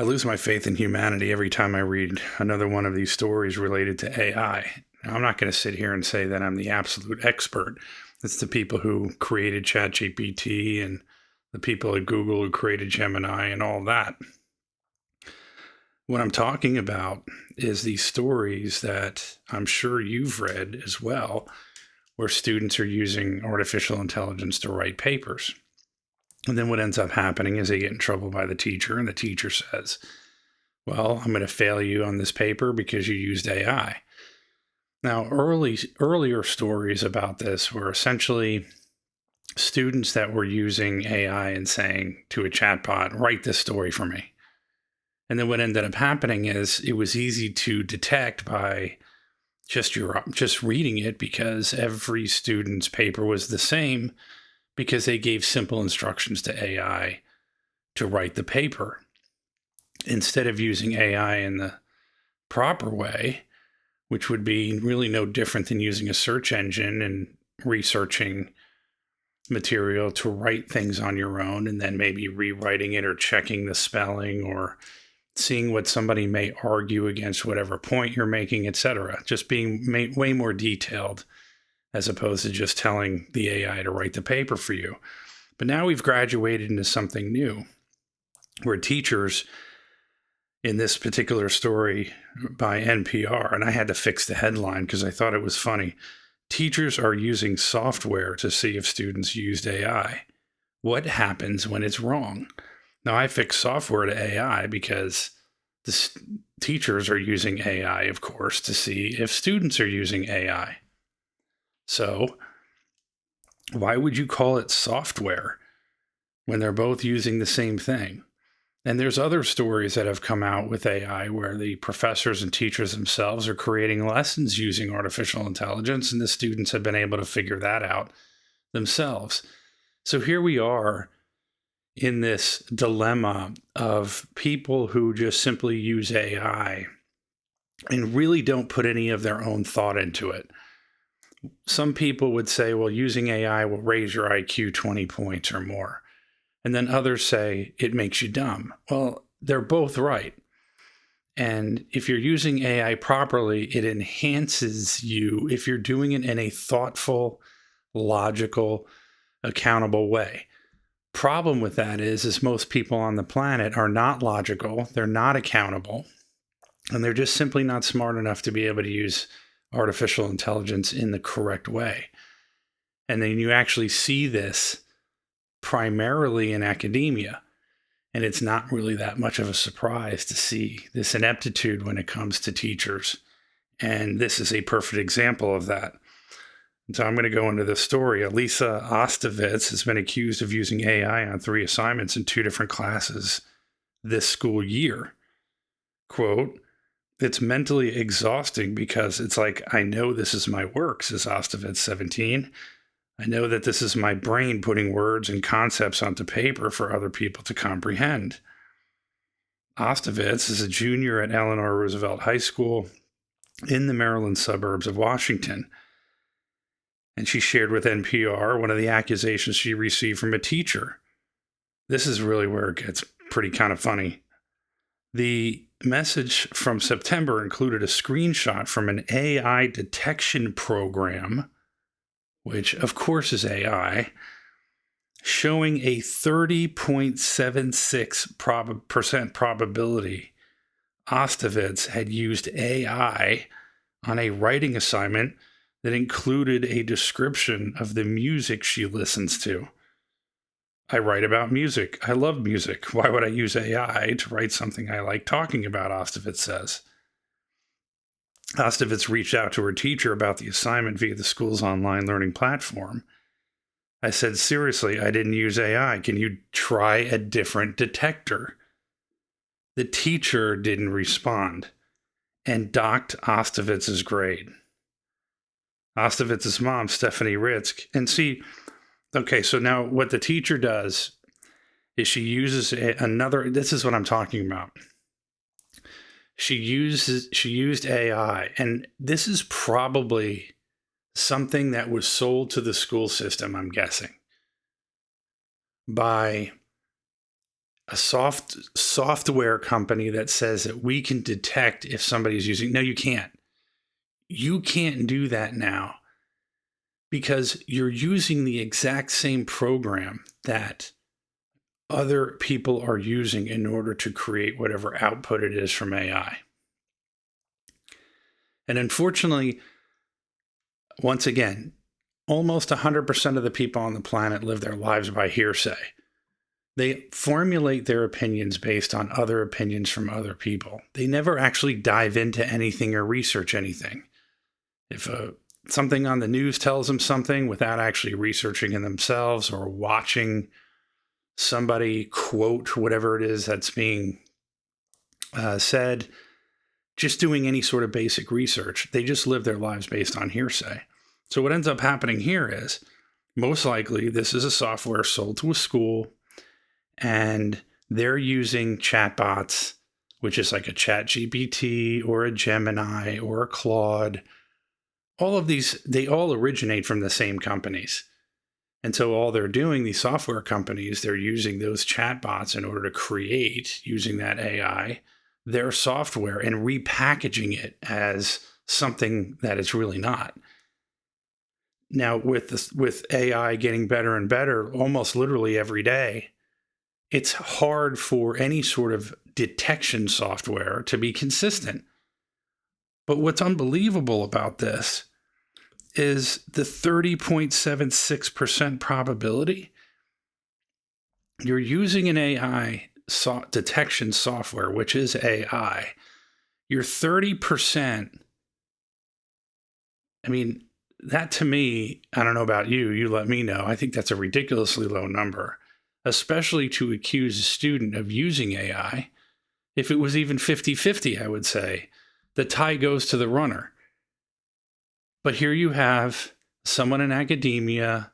I lose my faith in humanity every time I read another one of these stories related to AI. Now, I'm not going to sit here and say that I'm the absolute expert. It's the people who created ChatGPT and the people at Google who created Gemini and all that. What I'm talking about is these stories that I'm sure you've read as well, where students are using artificial intelligence to write papers. And then what ends up happening is they get in trouble by the teacher, and the teacher says, well, I'm going to fail you on this paper because you used AI. Now, earlier stories about this were essentially students that were using AI and saying to a chatbot, write this story for me. And then what ended up happening is it was easy to detect by just reading it, because every student's paper was the same, because they gave simple instructions to AI to write the paper. Instead of using AI in the proper way, which would be really no different than using a search engine and researching material to write things on your own and then maybe rewriting it or checking the spelling or seeing what somebody may argue against whatever point you're making, etc. Just being way more detailed as opposed to just telling the AI to write the paper for you. But now we've graduated into something new where teachers, in this particular story by NPR, and I had to fix the headline because I thought it was funny, teachers are using software to see if students used AI. What happens when it's wrong? Now, I fix software to AI because the teachers are using AI, of course, to see if students are using AI. So why would you call it software when they're both using the same thing? And there's other stories that have come out with AI where the professors and teachers themselves are creating lessons using artificial intelligence, and the students have been able to figure that out themselves. So here we are in this dilemma of people who just simply use AI and really don't put any of their own thought into it. Some people would say, well, using AI will raise your IQ 20 points or more. And then others say it makes you dumb. Well, they're both right. And if you're using AI properly, it enhances you if you're doing it in a thoughtful, logical, accountable way. Problem with that is most people on the planet are not logical, they're not accountable, and they're just simply not smart enough to be able to use artificial intelligence in the correct way. And then you actually see this primarily in academia. And it's not really that much of a surprise to see this ineptitude when it comes to teachers. And this is a perfect example of that. And so I'm going to go into this story. Elisa Ostevitz has been accused of using AI on 3 assignments in 2 different classes this school year. Quote, it's mentally exhausting because it's like, I know this is my work, says Ostevitz, 17. I know that this is my brain putting words and concepts onto paper for other people to comprehend. Ostevitz is a junior at Eleanor Roosevelt High School in the Maryland suburbs of Washington. And she shared with NPR one of the accusations she received from a teacher. This is really where it gets pretty kind of funny. The message from September included a screenshot from an AI detection program, which of course is AI, showing a 30.76% probability Ostevitz had used AI on a writing assignment that included a description of the music she listens to. I write about music. I love music. Why would I use AI to write something I like talking about, Ostevitz says. Ostevitz reached out to her teacher about the assignment via the school's online learning platform. I said, seriously, I didn't use AI. Can you try a different detector? The teacher didn't respond and docked Ostevitz's grade. Ostevitz's mom, Stephanie Ritzk, and see, okay, so now what the teacher does is she uses this is what I'm talking about. She used AI, and this is probably something that was sold to the school system, I'm guessing, by a software company that says that we can detect if somebody's using. No, you can't. You can't do that now because you're using the exact same program that other people are using in order to create whatever output it is from AI. And unfortunately, once again, almost 100% of the people on the planet live their lives by hearsay. They formulate their opinions based on other opinions from other people. They never actually dive into anything or research anything. If something on the news tells them something without actually researching it themselves or watching somebody quote whatever it is that's being said, just doing any sort of basic research, they just live their lives based on hearsay. So what ends up happening here is most likely this is a software sold to a school and they're using chatbots, which is like a ChatGPT or a Gemini or a Claude. All of these, they all originate from the same companies. And so all they're doing, these software companies, they're using those chatbots in order to create, using that AI, their software and repackaging it as something that it's really not. Now, with AI getting better and better, almost literally every day, it's hard for any sort of detection software to be consistent. But what's unbelievable about this is the 30.76% probability. You're using an AI detection software, which is AI. You're 30%. I mean, that to me, I don't know about you, you let me know. I think that's a ridiculously low number, especially to accuse a student of using AI. If it was even 50-50, I would say the tie goes to the runner. But here you have someone in academia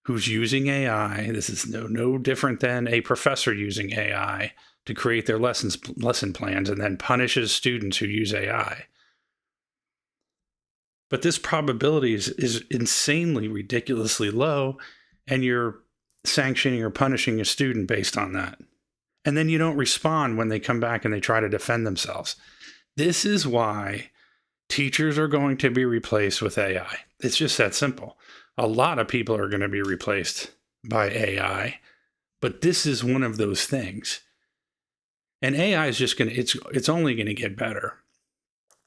who's using AI. This is no different than a professor using AI to create their lesson plans and then punishes students who use AI. But this probability is insanely, ridiculously low, and you're sanctioning or punishing a student based on that. And then you don't respond when they come back and they try to defend themselves. This is why teachers are going to be replaced with AI. It's just that simple. A lot of people are going to be replaced by AI, but this is one of those things. And AI is just going to, it's only going to get better.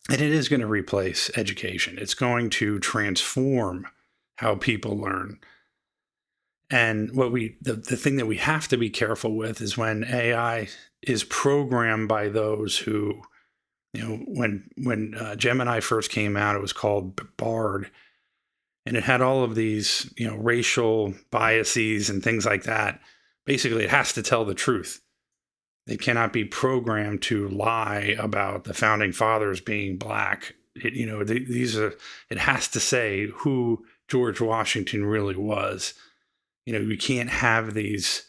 And it is going to replace education. It's going to transform how people learn. And the thing that we have to be careful with is when AI is programmed by those who, when Gemini first came out, it was called Bard, and it had all of these, racial biases and things like that. Basically, it has to tell the truth. It cannot be programmed to lie about the founding fathers being black. It has to say who George Washington really was. You can't have these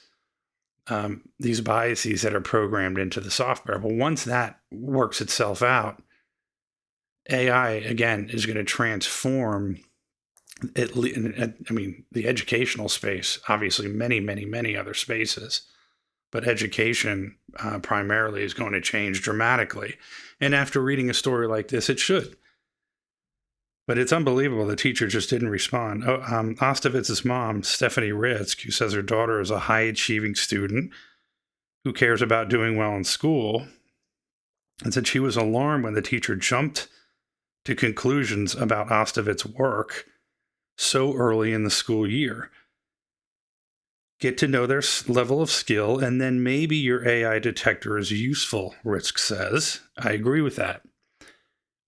biases that are programmed into the software. But once that works itself out, AI again is going to transform it. I mean, the educational space, obviously, many, many, many other spaces. But education primarily is going to change dramatically. And after reading a story like this, it should. But it's unbelievable. The teacher just didn't respond. Ostovitz's mom, Stephanie Ritzk, who says her daughter is a high-achieving student who cares about doing well in school, and said she was alarmed when the teacher jumped to conclusions about Ostovitz's work so early in the school year. Get to know their level of skill, and then maybe your AI detector is useful, Ritzk says. I agree with that.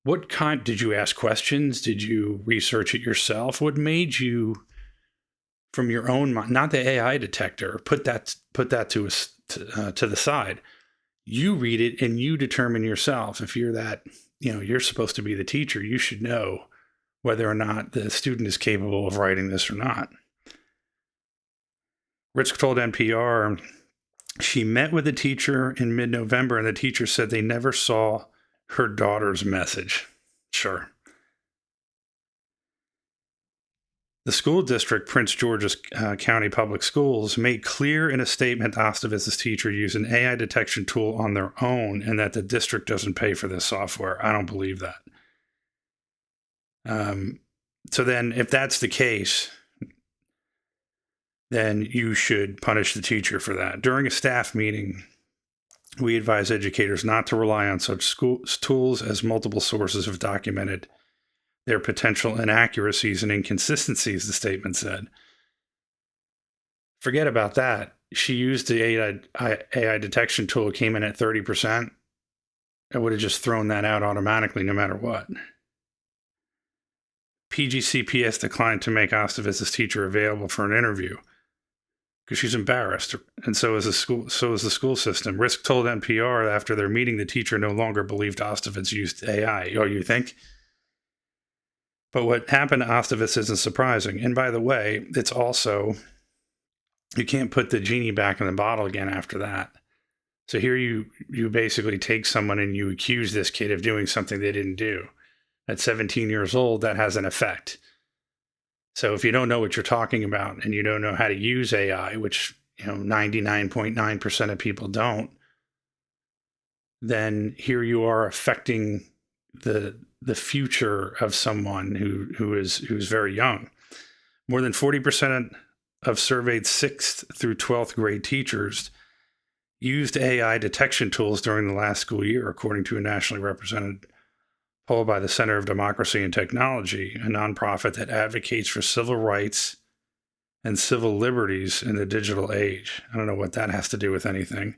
What kind, did you ask questions? Did you research it yourself? What made you, from your own mind, not the AI detector, put that to the side. You read it and you determine yourself. If you're that, you're supposed to be the teacher, you should know whether or not the student is capable of writing this or not. Ritzk told NPR she met with the teacher in mid-November, and the teacher said they never saw her daughter's message. Sure. The school district, Prince George's County Public Schools, made clear in a statement Ostavitz's teacher used an AI detection tool on their own and that the district doesn't pay for this software. I don't believe that. So then if that's the case, then you should punish the teacher for that. During a staff meeting, we advise educators not to rely on such tools as multiple sources have documented their potential inaccuracies and inconsistencies, the statement said. Forget about that. She used the AI detection tool, came in at 30%. I would have just thrown that out automatically no matter what. PGCPS declined to make Ostavitz's teacher available for an interview because she's embarrassed, and so is the school. So is the school system. Risk told NPR after their meeting the teacher no longer believed Ostavitz used AI. Oh, you think? But what happened to Ostavitz isn't surprising. And by the way, it's also, you can't put the genie back in the bottle again after that. So here you basically take someone and you accuse this kid of doing something they didn't do. At 17 years old, that has an effect. So if you don't know what you're talking about and you don't know how to use AI, which 99.9% of people don't, then here you are affecting the future of someone who's very young. More than 40% of surveyed 6th through 12th grade teachers used AI detection tools during the last school year, according to a nationally represented poll by the Center of Democracy and Technology, a nonprofit that advocates for civil rights and civil liberties in the digital age. I don't know what that has to do with anything.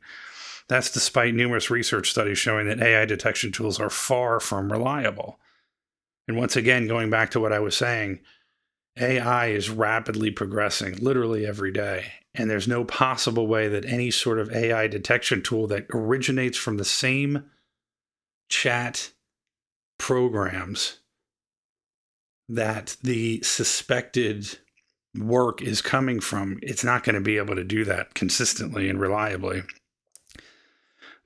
That's despite numerous research studies showing that AI detection tools are far from reliable. And once again, going back to what I was saying, AI is rapidly progressing literally every day. And there's no possible way that any sort of AI detection tool that originates from the same chat programs that the suspected work is coming from, it's not going to be able to do that consistently and reliably.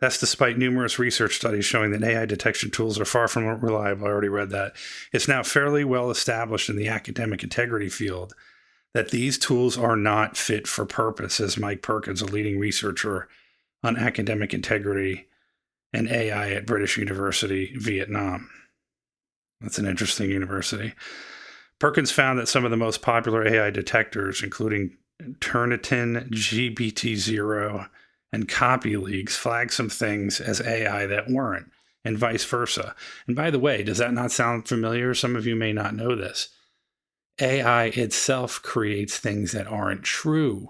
That's despite numerous research studies showing that AI detection tools are far from reliable. I already read that. It's now fairly well established in the academic integrity field that these tools are not fit for purpose, as Mike Perkins, a leading researcher on academic integrity and AI at British University, Vietnam. That's an interesting university. Perkins found that some of the most popular AI detectors, including Turnitin, GPT-0, and CopyLeaks, flagged some things as AI that weren't, and vice versa. And by the way, does that not sound familiar? Some of you may not know this. AI itself creates things that aren't true.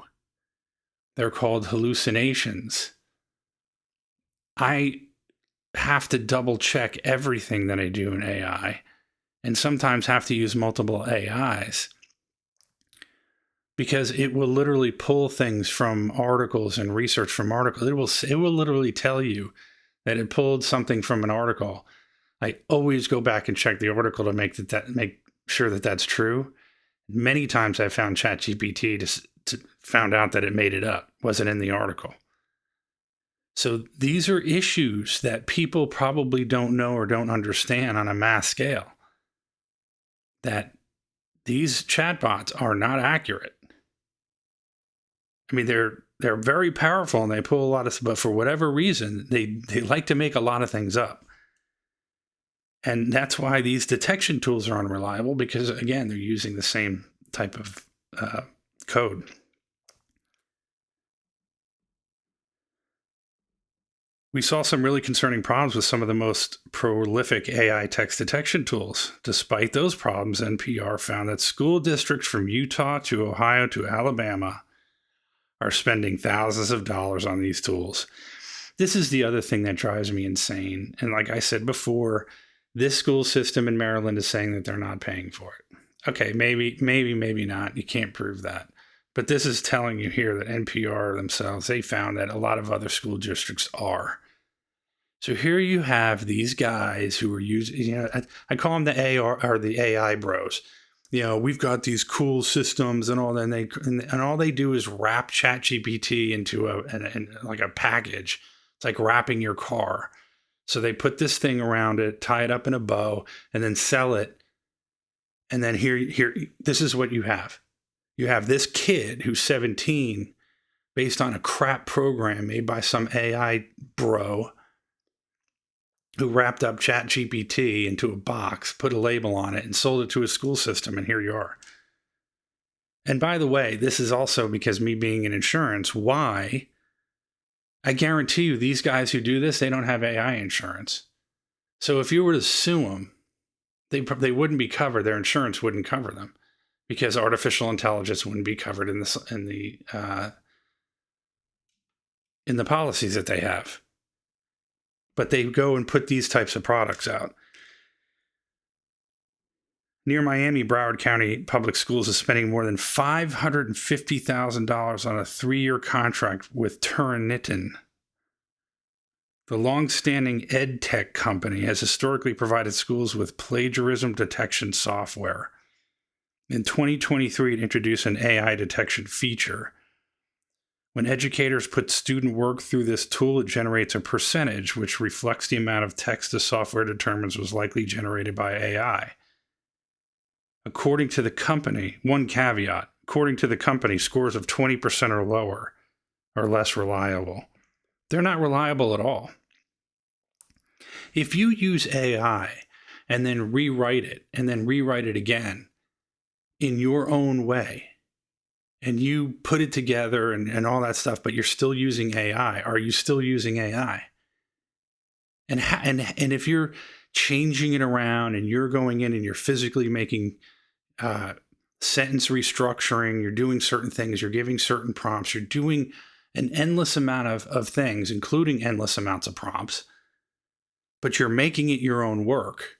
They're called hallucinations. I have to double check everything that I do in AI, and sometimes have to use multiple AIs because it will literally pull things from articles and research from articles. It will literally tell you that it pulled something from an article. I always go back and check the article to make sure that that's true. Many times I found ChatGPT to found out that it made it up, wasn't in the article. So these are issues that people probably don't know or don't understand on a mass scale, that these chatbots are not accurate. I mean, they're very powerful and they pull a lot of stuff, but for whatever reason, they like to make a lot of things up. And that's why these detection tools are unreliable, because, again, they're using the same type of code. We saw some really concerning problems with some of the most prolific AI text detection tools. Despite those problems, NPR found that school districts from Utah to Ohio to Alabama are spending thousands of dollars on these tools. This is the other thing that drives me insane. And like I said before, this school system in Maryland is saying that they're not paying for it. Okay, maybe not. You can't prove that. But this is telling you here that NPR themselves, they found that a lot of other school districts are. So here you have these guys who are using, I call them the AR or the AI bros. We've got these cool systems and all that, and all they do is wrap ChatGPT into like a package. It's like wrapping your car. So they put this thing around it, tie it up in a bow, and then sell it And then here, this is what you have. You have this kid who's 17 based on a crap program made by some AI bro who wrapped up ChatGPT into a box, put a label on it, and sold it to a school system, and here you are. And by the way, this is also because me being in insurance, why I guarantee you these guys who do this, they don't have AI insurance. So if you were to sue them, they wouldn't be covered. Their insurance wouldn't cover them because artificial intelligence wouldn't be covered in the policies that they have. But they go and put these types of products out. Near Miami, Broward County Public Schools is spending more than $550,000 on a 3-year contract with Turnitin. The long-standing ed tech company has historically provided schools with plagiarism detection software. In 2023, it introduced an AI detection feature. When educators put student work through this tool, it generates a percentage, which reflects the amount of text the software determines was likely generated by AI. According to the company, one caveat, according to the company, scores of 20% or lower are less reliable. They're not reliable at all. If you use AI and then rewrite it again in your own way, and you put it together and all that stuff, but you're still using AI, are you still using AI? And if you're changing it around and you're going in and you're physically making sentence restructuring, you're doing certain things, you're giving certain prompts, you're doing an endless amount of things, including endless amounts of prompts, but you're making it your own work.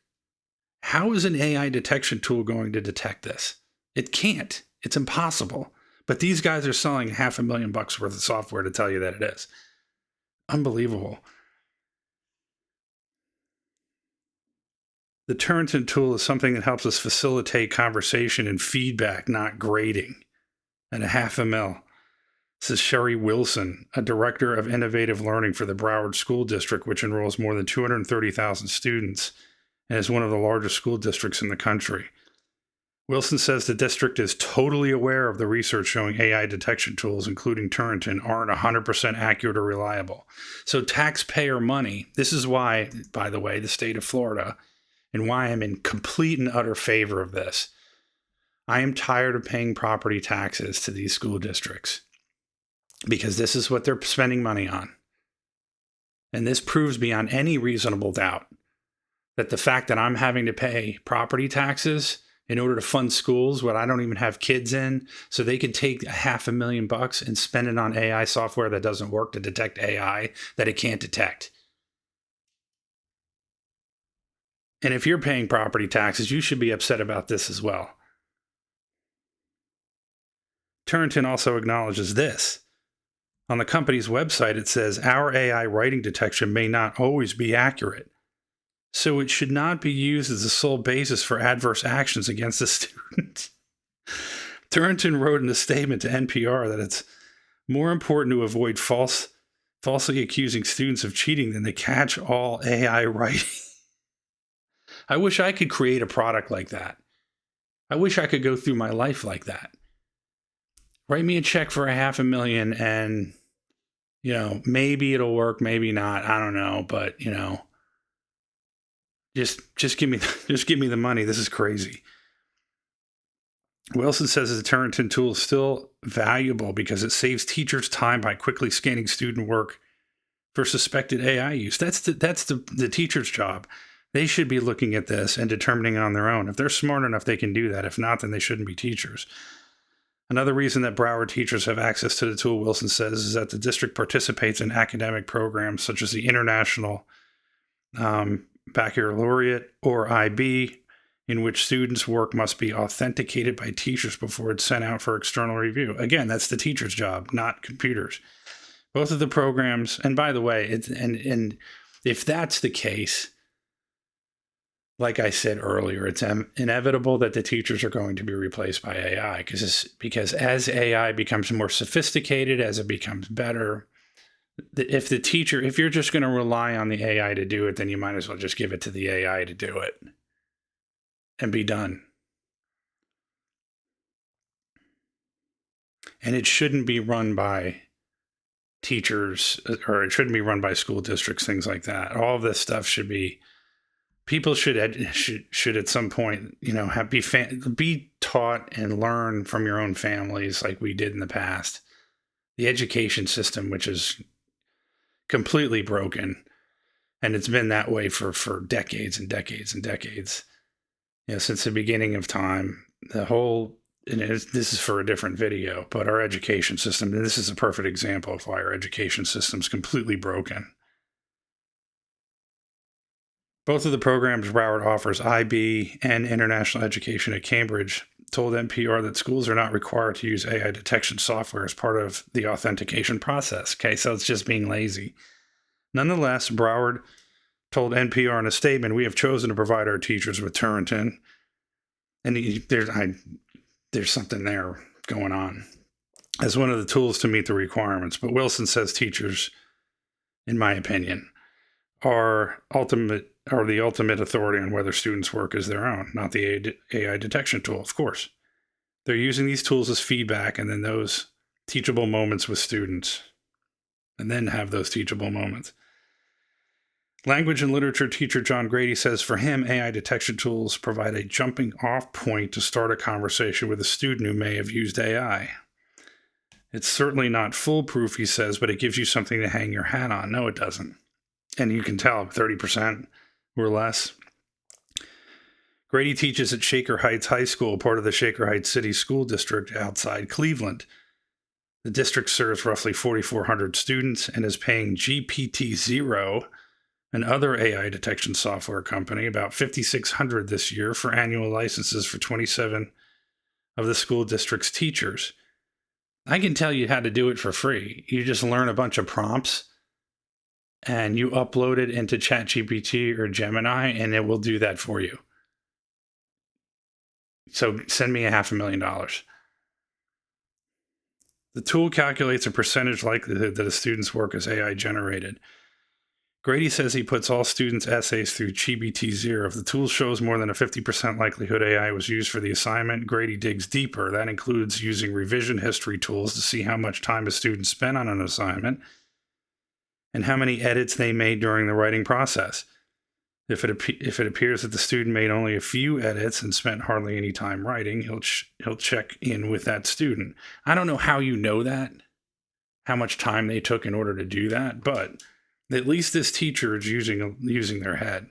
How is an AI detection tool going to detect this? It can't. It's impossible. But these guys are selling $500,000 worth of software to tell you that it is. Unbelievable. The Turnitin tool is something that helps us facilitate conversation and feedback, not grading. At $500,000. This is Sherry Wilson, a director of innovative learning for the Broward School District, which enrolls more than 230,000 students and is one of the largest school districts in the country. Wilson says the district is totally aware of the research showing AI detection tools, including Turnitin, aren't 100% accurate or reliable. So taxpayer money, this is why, by the way, the state of Florida, and why I'm in complete and utter favor of this. I am tired of paying property taxes to these school districts because this is what they're spending money on. And this proves beyond any reasonable doubt that the fact that I'm having to pay property taxes in order to fund schools what I don't even have kids in, so they can take $500,000 and spend it on AI software that doesn't work to detect AI that it can't detect. And if you're paying property taxes, you should be upset about this as well. Turnitin also acknowledges this. On the company's website, it says, our AI writing detection may not always be accurate, so it should not be used as the sole basis for adverse actions against a student. Turnitin wrote in a statement to NPR that it's more important to avoid falsely accusing students of cheating than to catch all AI writing. I wish I could create a product like that. I wish I could go through my life like that. Write me a check for $500,000 and, maybe it'll work, maybe not. I don't know, but, just give me the money. This is crazy. Wilson says the Turnitin tool is still valuable because it saves teachers time by quickly scanning student work for suspected AI use. That's the teacher's job. They should be looking at this and determining on their own. If they're smart enough, they can do that. If not, then they shouldn't be teachers. Another reason that Broward teachers have access to the tool, Wilson says, is that the district participates in academic programs such as the International Baccalaureate, or IB, in which students' work must be authenticated by teachers before it's sent out for external review. Again, that's the teacher's job, not computers. Both of the programs, and by the way, and if that's the case, like I said earlier, it's inevitable that the teachers are going to be replaced by AI because as AI becomes more sophisticated, as it becomes better, if you're just going to rely on the AI to do it, then you might as well just give it to the AI to do it and be done. And it shouldn't be run by teachers, or it shouldn't be run by school districts, things like that. All of this stuff should be, people should at some point, be taught and learn from your own families like we did in the past. The education system, which is completely broken, and it's been that way for decades and decades and decades. Since the beginning of time, this is for a different video, but our education system, and this is a perfect example of why our education system is completely broken. Both of the programs Broward offers, IB and International Education at Cambridge, told NPR that schools are not required to use AI detection software as part of the authentication process. Okay, so it's just being lazy. Nonetheless, Broward told NPR in a statement, "We have chosen to provide our teachers with Turnitin." And there's something there going on as one of the tools to meet the requirements. But Wilson says teachers, in my opinion, are the ultimate authority on whether students' work is their own, not the AI detection tool, of course. They're using these tools as feedback, and then those teachable moments with students, and then have those teachable moments. Language and literature teacher John Grady says for him, AI detection tools provide a jumping off point to start a conversation with a student who may have used AI. It's certainly not foolproof, he says, but it gives you something to hang your hat on. No, it doesn't. And you can tell 30% or less. Grady teaches at Shaker Heights High School, part of the Shaker Heights City School District outside Cleveland. The district serves roughly 4,400 students and is paying GPT-0, another AI detection software company, about $5,600 this year for annual licenses for 27 of the school district's teachers. I can tell you how to do it for free. You just learn a bunch of prompts and you upload it into ChatGPT or Gemini, and it will do that for you. So send me $500,000. The tool calculates a percentage likelihood that a student's work is AI generated. Grady says he puts all students' essays through GPT-0. If the tool shows more than a 50% likelihood AI was used for the assignment, Grady digs deeper. That includes using revision history tools to see how much time a student spent on an assignment and how many edits they made during the writing process. If it appears that the student made only a few edits and spent hardly any time writing, he'll check in with that student. I don't know how you know that, how much time they took in order to do that, but at least this teacher is using their head.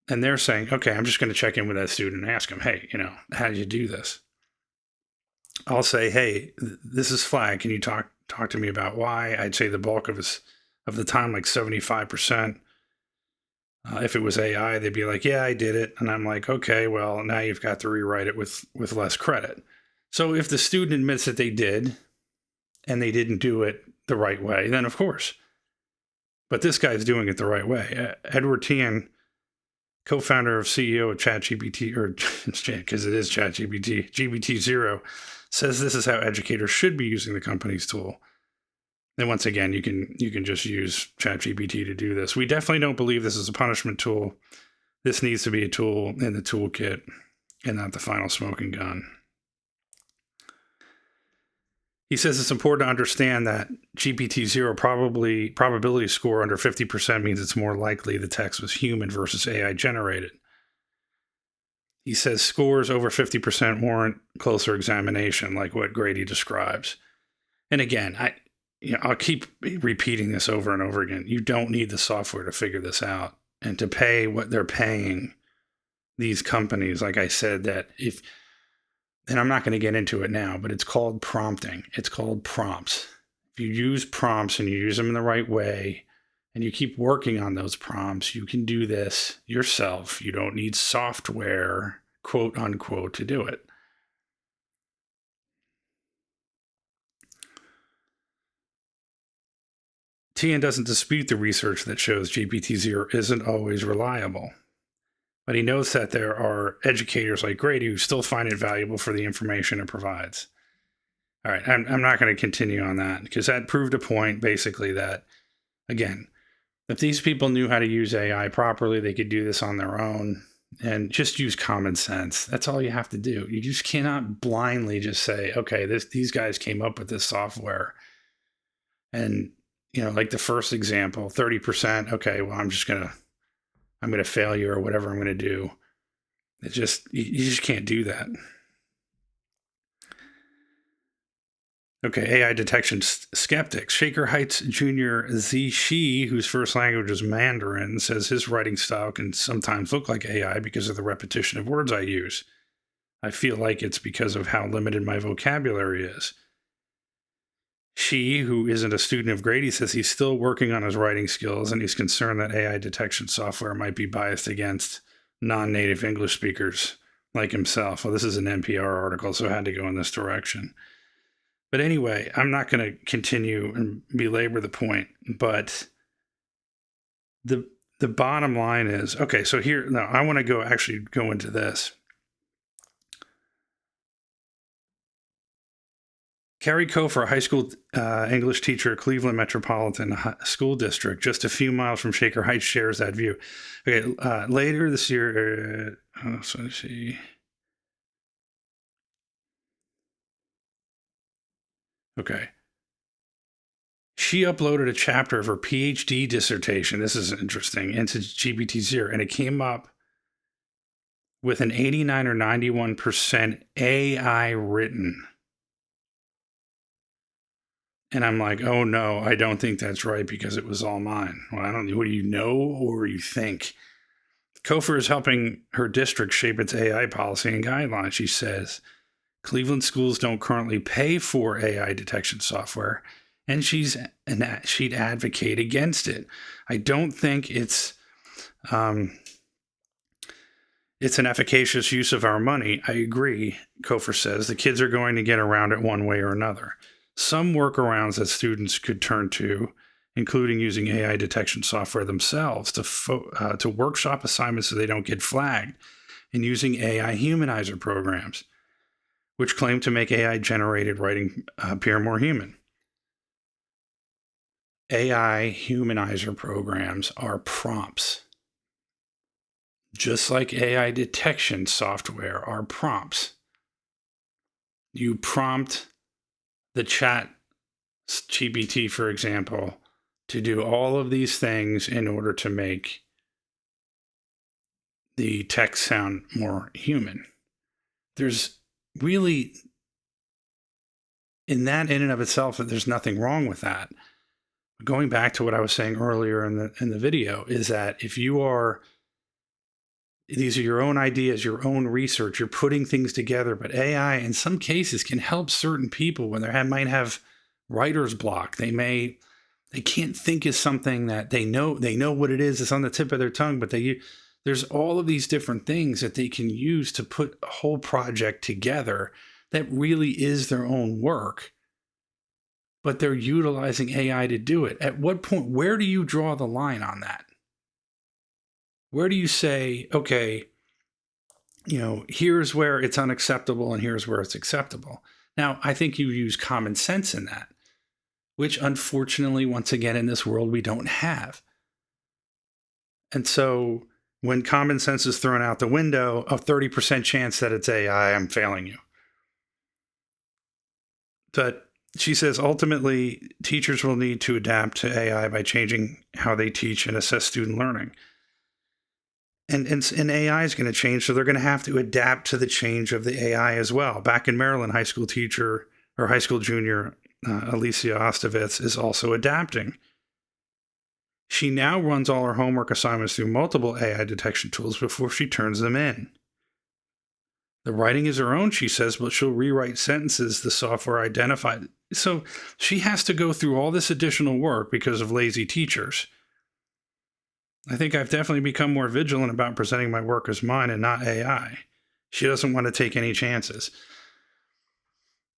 And they're saying, okay, I'm just going to check in with that student and ask him, hey, how did you do this? I'll say, hey, this is Flag. Can you talk to me about why? I'd say the bulk of the time, like 75%. If it was AI, they'd be like, yeah, I did it. And I'm like, okay, well, now you've got to rewrite it with less credit. So if the student admits that they did and they didn't do it the right way, then of course. But this guy's doing it the right way. Edward Tian, co-founder of CEO of ChatGPT, or because it is ChatGPT, GPT-0, says this is how educators should be using the company's tool. And once again, you can just use ChatGPT to do this. We definitely don't believe this is a punishment tool. This needs to be a tool in the toolkit and not the final smoking gun. He says it's important to understand that GPT-0 probability score under 50% means it's more likely the text was human versus AI generated. He says scores over 50% warrant closer examination, like what Grady describes. And again, I'll keep repeating this over and over again. You don't need the software to figure this out and to pay what they're paying these companies. Like I said, and I'm not going to get into it now, but it's called prompting. It's called prompts. If you use prompts and you use them in the right way and you keep working on those prompts, you can do this yourself. You don't need software, quote unquote, to do it. Tian doesn't dispute the research that shows GPT-0 isn't always reliable. But he notes that there are educators like Grady who still find it valuable for the information it provides. All right, I'm not going to continue on that because that proved a point basically that, again, if these people knew how to use AI properly, they could do this on their own. and just use common sense. That's all you have to do. You just cannot blindly just say, okay, these guys came up with this software. And, like the first example, 30%, okay, well, I'm going to fail you or whatever I'm going to do. You just can't do that. Okay, AI detection skeptics. Shaker Heights Jr. Z. Shi, whose first language is Mandarin, says his writing style can sometimes look like AI because of the repetition of words I use. I feel like it's because of how limited my vocabulary is. She, who isn't a student of Grady, says he's still working on his writing skills and he's concerned that AI detection software might be biased against non-native English speakers like himself. Well, this is an NPR article, so I had to go in this direction. But anyway, I'm not going to continue and belabor the point, but the bottom line is, okay, so here, now I want to go into this. Carrie Kofer, a high school English teacher at Cleveland Metropolitan School District, just a few miles from Shaker Heights, shares that view. Okay, later this year, so let's see. Okay. She uploaded a chapter of her PhD dissertation. This is interesting, into GPT-0, and it came up with an 89 or 91% AI written. And I'm like, oh no, I don't think that's right because it was all mine. Well, I don't know. What do you know or you think? Kofer is helping her district shape its AI policy and guidelines. She says Cleveland schools don't currently pay for AI detection software, and she'd advocate against it. I don't think it's an efficacious use of our money. I agree, Kofer says. The kids are going to get around it one way or another. Some workarounds that students could turn to, including using AI detection software themselves to workshop assignments so they don't get flagged, and using AI humanizer programs, which claim to make AI-generated writing appear more human. AI humanizer programs are prompts. Just like AI detection software are prompts. You prompt the chat GPT, for example, to do all of these things in order to make the text sound more human. There's really, in and of itself, there's nothing wrong with that. Going back to what I was saying earlier in the video, is that if these are your own ideas, your own research, you're putting things together, but AI in some cases can help certain people when they might have writer's block. They can't think of something that they know what it is. It's on the tip of their tongue, but there's all of these different things that they can use to put a whole project together that really is their own work, but they're utilizing AI to do it. At what point, where do you draw the line on that? Where do you say, okay, here's where it's unacceptable and here's where it's acceptable? Now, I think you use common sense in that, which unfortunately, once again, in this world, we don't have. And so when common sense is thrown out the window, a 30% chance that it's AI, I'm failing you. But she says, ultimately, teachers will need to adapt to AI by changing how they teach and assess student learning. And AI is going to change, so they're going to have to adapt to the change of the AI as well. Back in Maryland, high school junior Alicia Ostovitz is also adapting. She now runs all her homework assignments through multiple AI detection tools before she turns them in. The writing is her own, she says, but she'll rewrite sentences the software identified. So she has to go through all this additional work because of lazy teachers. I think I've definitely become more vigilant about presenting my work as mine and not AI. She doesn't want to take any chances.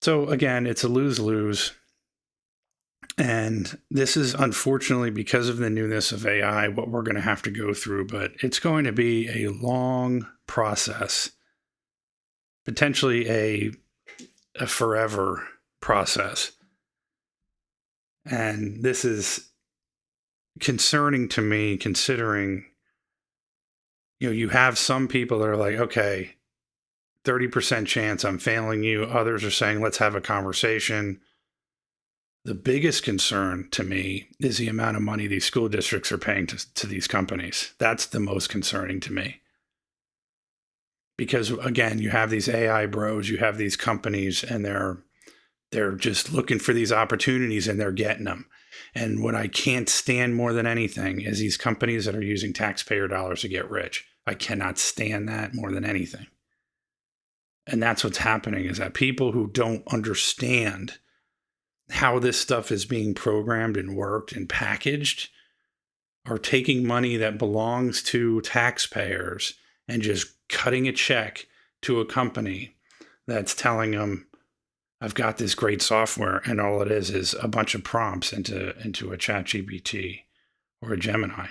So again, it's a lose-lose. And this is unfortunately because of the newness of AI, what we're going to have to go through, but it's going to be a long process, potentially a forever process. And this is concerning to me, considering You have some people that are like, okay, 30% chance I'm failing you. Others are saying, let's have a conversation. The biggest concern to me is the amount of money these school districts are paying to these companies. That's the most concerning to me. Because again, you have these AI bros, you have these companies, and they're just looking for these opportunities and they're getting them. And what I can't stand more than anything is these companies that are using taxpayer dollars to get rich. I cannot stand that more than anything. And that's what's happening, is that people who don't understand how this stuff is being programmed and worked and packaged are taking money that belongs to taxpayers and just cutting a check to a company that's telling them, I've got this great software, and all it is a bunch of prompts into a ChatGPT or a Gemini.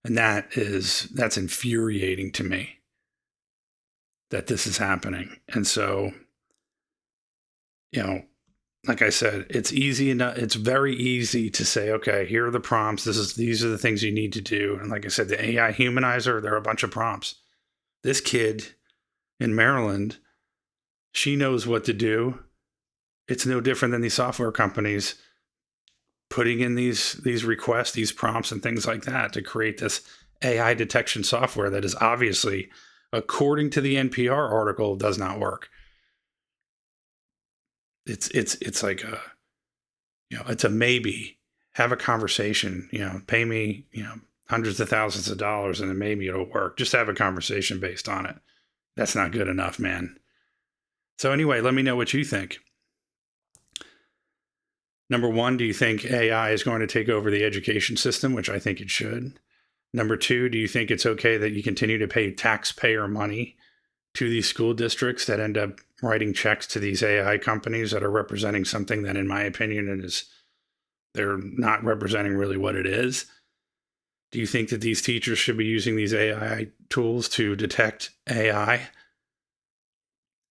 And that's infuriating to me that this is happening. And so, like I said, it's easy enough. It's very easy to say, okay, here are the prompts. These are the things you need to do. And like I said, the AI humanizer, there are a bunch of prompts. This kid in Maryland, she knows what to do. It's no different than these software companies putting in these requests, these prompts and things like that to create this AI detection software that is obviously, according to the NPR article, does not work. It's like it's a maybe. Have a conversation, pay me, hundreds of thousands of dollars, and then maybe it'll work. Just have a conversation based on it. That's not good enough, man. So anyway, let me know what you think. Number one, do you think AI is going to take over the education system, which I think it should? Number two, do you think it's okay that you continue to pay taxpayer money to these school districts that end up writing checks to these AI companies that are representing something that, in my opinion, they're not representing really what it is? Do you think that these teachers should be using these AI tools to detect AI?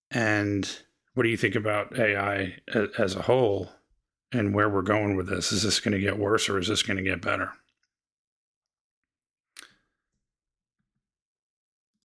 And what do you think about AI as a whole and where we're going with this? Is this going to get worse or is this going to get better?